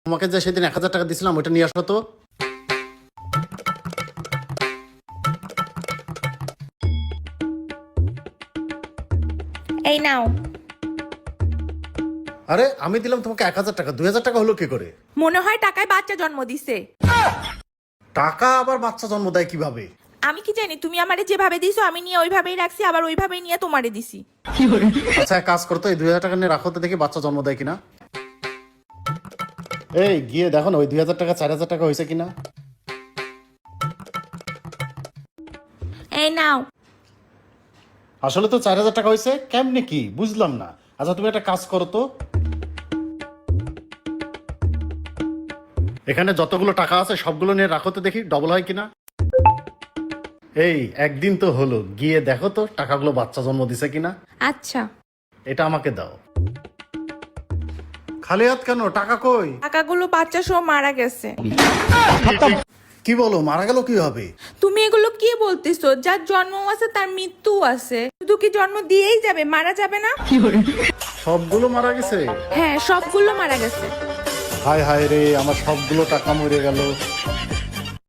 তোমাকে যে সেদিন 1000 টাকা দিছিলাম ওইটা নিয়ে আসো তো। এই নাও। আরে আমি দিলাম তোমাকে 1000 টাকা, 2000 টাকা হলো কি করে? মনে হয় টাকায় বাচ্চা জন্ম দিছে। টাকা আবার বাচ্চা জন্ম দেয় কিভাবে? আমি কি জানি, তুমি আমারে যেভাবে দিছো আমি নিয়ে ওইভাবেই রাখছি, আবার ওইভাবেই নিয়ে তোমারে দিছি। আচ্ছা এক কাজ করতো, এই 2000 টাকা নিয়ে রাখো তো দেখি বাচ্চা জন্ম দেয় কিনা। এই গিয়ে দেখো না ওই 2000 টাকা 4000 টাকা হয়েছে কিনা। এই নাও। আসলে তো 4000 টাকা হয়েছে, কেমনে কি বুঝলাম না। আচ্ছা তুমি একটা কাজ করো তো, এখানে যতগুলো টাকা আছে সবগুলো নিয়ে রাখো তো দেখি ডবল হয় কিনা। এই একদিন তো হলো, গিয়ে দেখো তো টাকাগুলো বাচ্চা জন্ম দিছে কিনা। আচ্ছা। এটা আমাকে দাও। খালি হাত কেন? টাকা কই? টাকাগুলো বাচ্চা সহ মারা গেছে। কি বলো, মারা গেল কিভাবে? তুমি এগুলো কি বলতেছো? যার জন্ম আছে তার মৃত্যু আছে, শুধু কি জন্ম দিয়েই যাবে, মারা যাবে না? সবগুলো মারা গেছে? হ্যাঁ, সবগুলো মারা গেছে। হায় হায় রে, আমার সবগুলো টাকা মরে গেল।